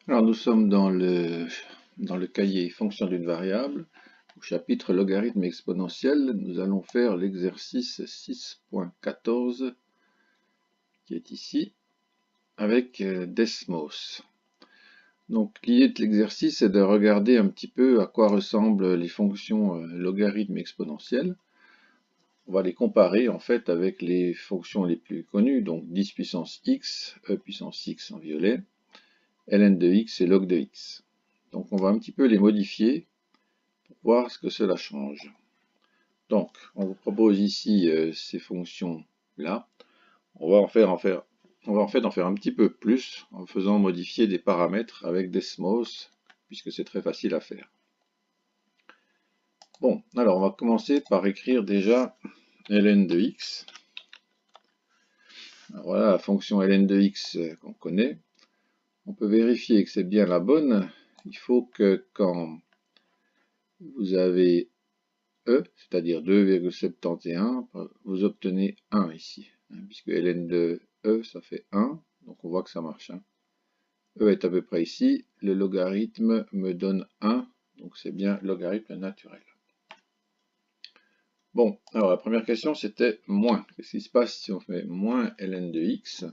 Alors nous sommes dans le cahier fonction d'une variable, au chapitre logarithme exponentiel. Nous allons faire l'exercice 6.14 qui est ici avec Desmos. Donc l'idée de l'exercice est de regarder un petit peu à quoi ressemblent les fonctions logarithme exponentiel. On va les comparer en fait avec les fonctions les plus connues, donc 10 puissance x, e puissance x en violet, ln de x et log de x. Donc on va un petit peu les modifier pour voir ce que cela change. Donc on vous propose ici ces fonctions-là. On va en fait en faire un petit peu plus en faisant modifier des paramètres avec Desmos, puisque c'est très facile à faire. Bon, alors on va commencer par écrire déjà ln de x. Alors voilà la fonction ln de x qu'on connaît. On peut vérifier que c'est bien la bonne. Il faut que quand vous avez E, c'est-à-dire 2,71, vous obtenez 1 ici, puisque ln de E, ça fait 1, donc on voit que ça marche. E est à peu près ici, le logarithme me donne 1, donc c'est bien logarithme naturel. Bon, alors la première question c'était moins. Qu'est-ce qui se passe si on fait moins ln de x?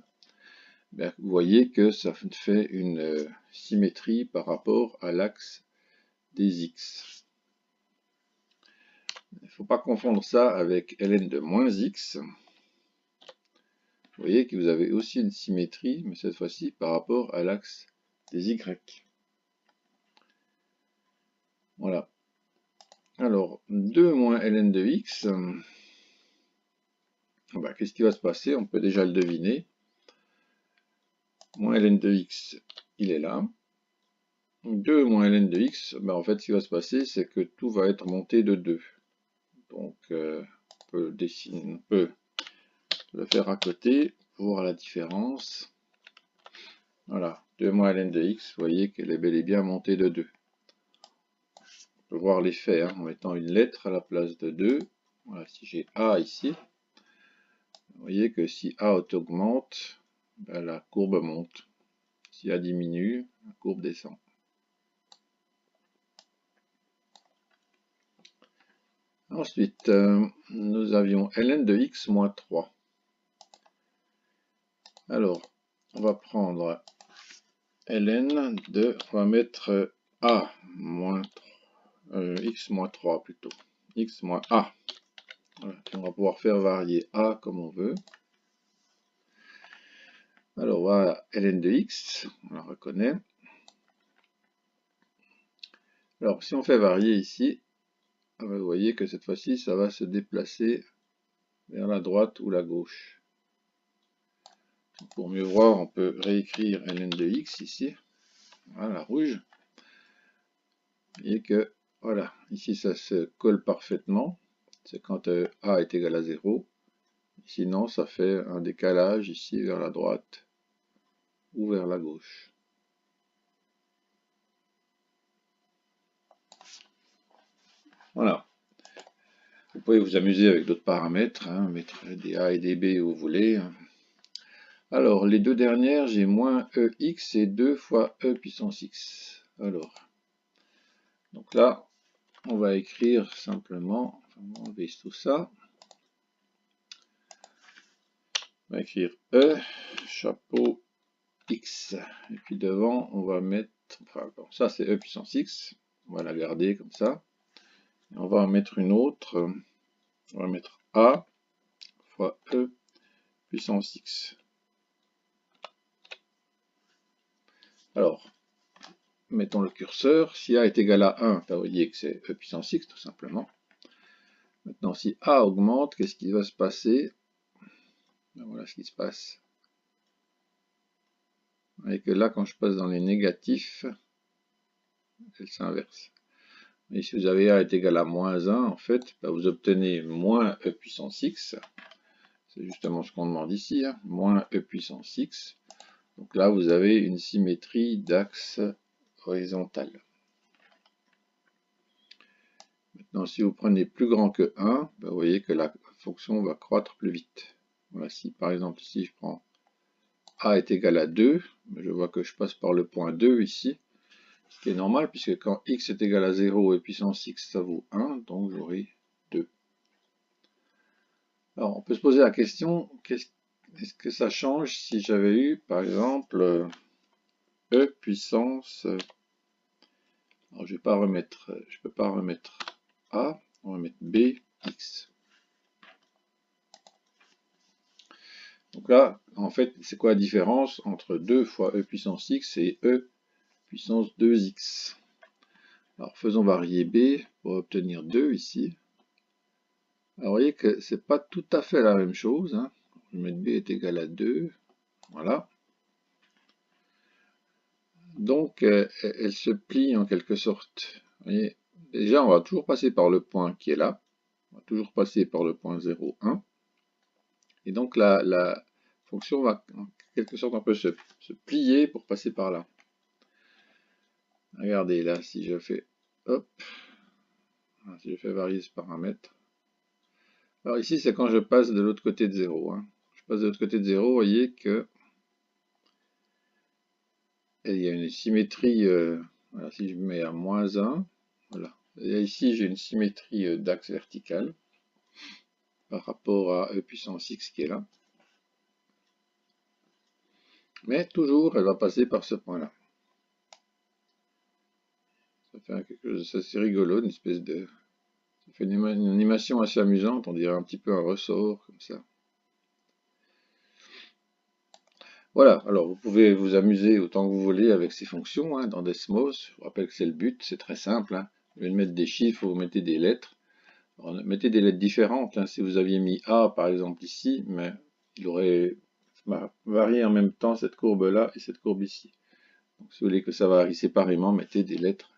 Bien, vous voyez que ça fait une symétrie par rapport à l'axe des x. Il ne faut pas confondre ça avec ln de moins x. Vous voyez que vous avez aussi une symétrie, mais cette fois-ci par rapport à l'axe des y. Voilà. Alors, 2 moins ln de x, qu'est-ce qui va se passer? On peut déjà le deviner. Moins ln de x, il est là. 2 moins ln de x, en fait, ce qui va se passer, c'est que tout va être monté de 2. Donc, on peut le faire à côté pour voir la différence. Voilà, 2 moins ln de x, vous voyez qu'elle est bel et bien montée de 2. On peut voir l'effet en mettant une lettre à la place de 2. Voilà, si j'ai A ici, vous voyez que si A augmente, la courbe monte. Si A diminue, la courbe descend. Ensuite, nous avions ln de x moins 3. Alors, on va prendre ln de, on va mettre A moins 3, x moins 3 plutôt. X moins A. Voilà, puis on va pouvoir faire varier A comme on veut. Alors voilà, ln de x, on la reconnaît. Alors si on fait varier ici, vous voyez que cette fois-ci, ça va se déplacer vers la droite ou la gauche. Pour mieux voir, on peut réécrire ln de x ici, voilà, rouge. Vous voyez que, voilà, ici ça se colle parfaitement, c'est quand A est égal à 0. Sinon, ça fait un décalage ici vers la droite ou vers la gauche. Voilà. Vous pouvez vous amuser avec d'autres paramètres, mettre des A et des B où vous voulez. Alors, les deux dernières, j'ai moins EX et 2 fois E puissance X. Alors, donc là, on va écrire simplement, on va enlever tout ça. On va écrire E, chapeau X. Et puis devant, on va mettre, ça c'est E puissance X. On va la garder comme ça. Et on va en mettre une autre. On va mettre A fois E puissance X. Alors, mettons le curseur. Si A est égal à 1, vous voyez que c'est E puissance X tout simplement. Maintenant, si A augmente, qu'est-ce qui va se passer? Voilà ce qui se passe. Vous voyez que là, quand je passe dans les négatifs, elle s'inverse. Et si vous avez A est égal à moins 1, en fait, vous obtenez moins E puissance X. C'est justement ce qu'on demande ici, moins E puissance X. Donc là, vous avez une symétrie d'axe horizontal. Maintenant, si vous prenez plus grand que 1, vous voyez que la fonction va croître plus vite. Voilà, si par exemple ici je prends a est égal à 2, mais je vois que je passe par le point 2 ici, ce qui est normal, puisque quand x est égal à 0 et puissance x, ça vaut 1, donc j'aurai 2. Alors, on peut se poser la question, est-ce que ça change si j'avais eu, par exemple, e puissance... Alors, je peux pas remettre a, on va mettre b, x. Donc là, en fait, c'est quoi la différence entre 2 fois e puissance x et e puissance 2x? Alors, faisons varier b pour obtenir 2 ici. Alors, vous voyez que c'est pas tout à fait la même chose, hein. Je vais mettre b est égal à 2. Voilà. Donc, elle se plie en quelque sorte. Vous voyez, déjà, on va toujours passer par le point qui est là. On va toujours passer par le point 0, 1. Et donc, la fonction va en quelque sorte un peu se plier pour passer par là. Regardez là, si je fais, hop, si je fais varier ce paramètre. Alors ici, c'est quand je passe de l'autre côté de 0. Hein. Je passe de l'autre côté de 0, vous voyez que il y a une symétrie, voilà, si je mets à moins 1, voilà. Et ici, j'ai une symétrie d'axe vertical par rapport à e puissance x qui est là. Mais toujours, elle va passer par ce point-là. Ça fait quelque chose d'assez rigolo, une espèce de... Ça fait une animation assez amusante, on dirait un petit peu un ressort, comme ça. Voilà, alors vous pouvez vous amuser autant que vous voulez avec ces fonctions hein, dans Desmos. Je vous rappelle que c'est le but, c'est très simple. Hein. Au lieu de mettre des chiffres, vous mettez des lettres. Alors, mettez des lettres différentes. Hein. Si vous aviez mis A par exemple ici, mais il aurait varié en même temps cette courbe-là et cette courbe ici. Donc, si vous voulez que ça varie séparément, mettez des lettres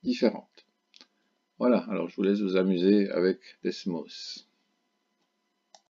différentes. Voilà, alors je vous laisse vous amuser avec Desmos.